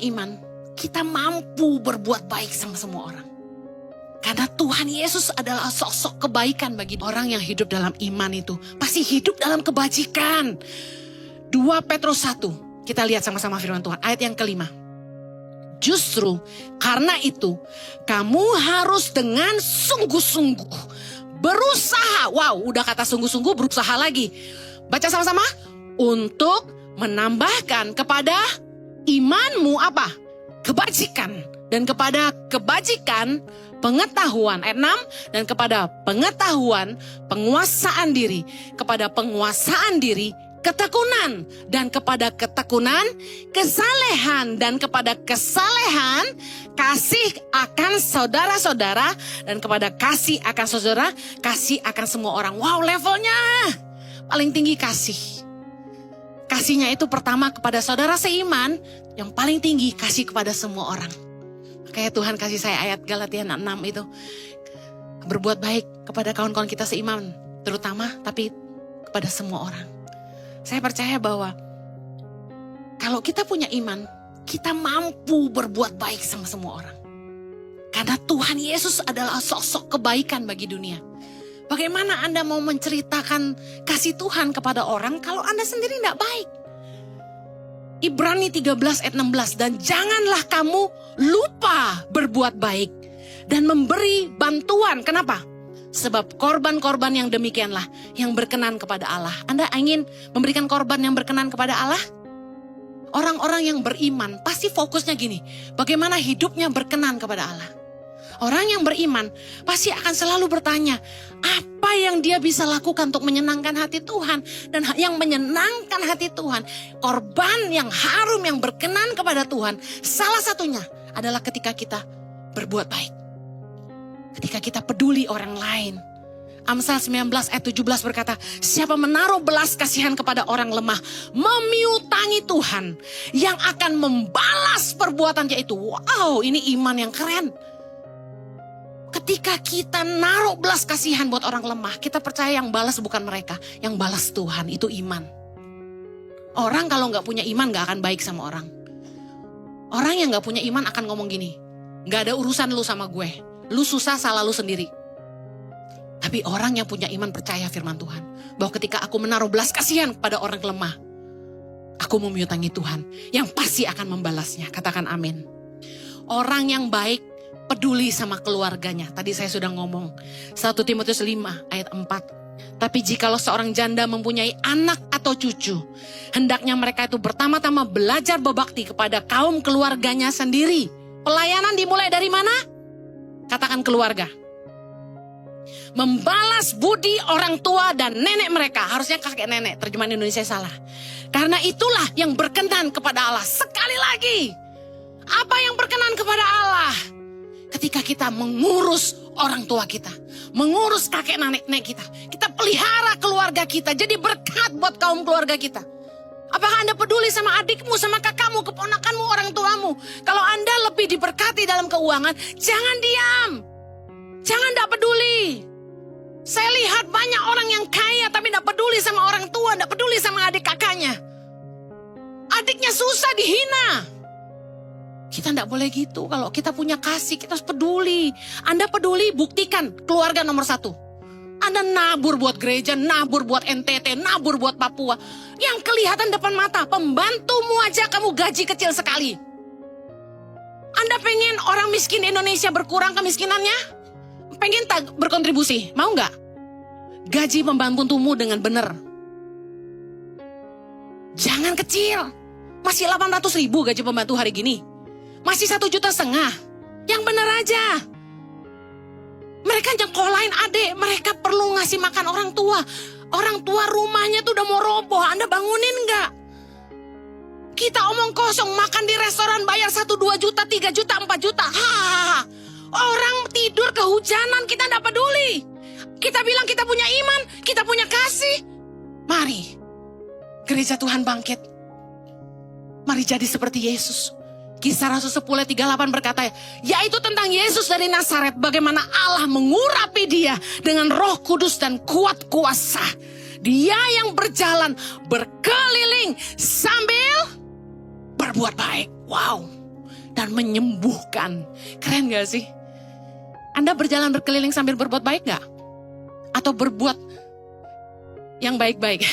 iman, kita mampu berbuat baik sama semua orang. Karena Tuhan Yesus adalah sosok kebaikan bagi orang yang hidup dalam iman itu. Pasti hidup dalam kebajikan. 2 Petrus 1, kita lihat sama-sama firman Tuhan. Ayat yang kelima. Justru karena itu, kamu harus dengan sungguh-sungguh berusaha. Wow, udah kata sungguh-sungguh, berusaha lagi. Baca sama-sama. Untuk menambahkan kepada imanmu apa? Kebajikan. Dan kepada kebajikan, pengetahuan. Ayat 6. Dan kepada pengetahuan, penguasaan diri. Kepada penguasaan diri, ketekunan. Dan kepada ketekunan, kesalehan. Dan kepada kesalehan, kasih akan saudara-saudara. Dan kepada kasih akan saudara, kasih akan semua orang. Wow, levelnya paling tinggi kasih. Kasihnya itu pertama kepada saudara seiman. Yang paling tinggi kasih kepada semua orang. Kayak Tuhan kasih saya ayat Galatia 6 itu. Berbuat baik kepada kawan-kawan kita seiman. Terutama tapi kepada semua orang. Saya percaya bahwa kalau kita punya iman, kita mampu berbuat baik sama semua orang. Karena Tuhan Yesus adalah sosok kebaikan bagi dunia. Bagaimana Anda mau menceritakan kasih Tuhan kepada orang kalau Anda sendiri tidak baik? Ibrani 13 ayat 16. Dan janganlah kamu lupa berbuat baik dan memberi bantuan. Kenapa? Sebab korban-korban yang demikianlah yang berkenan kepada Allah. Anda ingin memberikan korban yang berkenan kepada Allah? Orang-orang yang beriman pasti fokusnya gini. Bagaimana hidupnya berkenan kepada Allah? Orang yang beriman pasti akan selalu bertanya, apa yang dia bisa lakukan untuk menyenangkan hati Tuhan. Dan yang menyenangkan hati Tuhan, korban yang harum yang berkenan kepada Tuhan, salah satunya adalah ketika kita berbuat baik. Ketika kita peduli orang lain. Amsal 19 ayat 17 berkata, siapa menaruh belas kasihan kepada orang lemah, memiutangi Tuhan yang akan membalas perbuatannya itu. Wow, ini iman yang keren. Ketika kita naruh belas kasihan buat orang lemah, kita percaya yang balas bukan mereka, yang balas Tuhan, itu iman. Orang kalau gak punya iman gak akan baik sama orang. Orang yang gak punya iman akan ngomong gini, gak ada urusan lu sama gue, lu susah salah lu sendiri. Tapi orang yang punya iman percaya firman Tuhan, bahwa ketika aku menaruh belas kasihan kepada orang lemah, aku memiutangi Tuhan, yang pasti akan membalasnya. Katakan amin. Orang yang baik peduli sama keluarganya. Tadi saya sudah ngomong. 1 Timotius 5 ayat 4. Tapi jikalau seorang janda mempunyai anak atau cucu, hendaknya mereka itu pertama-tama belajar berbakti kepada kaum keluarganya sendiri. Pelayanan dimulai dari mana? Katakan keluarga. Membalas budi orang tua dan nenek mereka. Harusnya kakek nenek, terjemahan Indonesia salah. Karena itulah yang berkenan kepada Allah. Sekali lagi, apa yang berkenan kepada Allah? Ketika kita mengurus orang tua kita, mengurus kakek nenek kita, kita pelihara keluarga kita, jadi berkat buat kaum keluarga kita. Apakah Anda peduli sama adikmu, sama kakakmu, keponakanmu, orang tuamu? Kalau Anda lebih diberkati dalam keuangan, jangan diam. Jangan tidak peduli. Saya lihat banyak orang yang kaya tapi tidak peduli sama orang tua, tidak peduli sama adik kakaknya. Adiknya susah, dihina. Kita tidak boleh gitu. Kalau kita punya kasih, kita harus peduli. Anda peduli, buktikan keluarga nomor 1. Anda nabur buat gereja, nabur buat NTT, nabur buat Papua. Yang kelihatan depan mata, pembantumu aja kamu gaji kecil sekali. Anda pengen orang miskin Indonesia berkurang kemiskinannya? Pengen tak berkontribusi? Mau nggak? Gaji pembantumu dengan benar. Jangan kecil. Masih 800.000 gaji pembantu hari gini. Masih 1,5 juta. Yang benar aja. Mereka nyekolahin adik. Mereka perlu ngasih makan orang tua. Orang tua rumahnya tuh udah mau roboh. Anda bangunin gak? Kita omong kosong. Makan di restoran bayar 1, 2 juta, 3 juta, 4 juta. Orang tidur kehujanan. Kita gak peduli. Kita bilang kita punya iman. Kita punya kasih. Mari. Gereja Tuhan bangkit. Mari jadi seperti Yesus. Kisah Rasul 10:38 berkata, yaitu tentang Yesus dari Nazaret, bagaimana Allah mengurapi dia dengan Roh Kudus dan kuat kuasa. Dia yang berjalan berkeliling sambil berbuat baik. Wow, dan menyembuhkan. Keren gak sih? Anda berjalan berkeliling sambil berbuat baik gak? Atau berbuat yang baik-baik?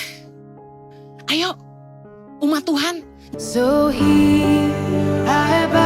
Ayo, umat Tuhan. So here I bow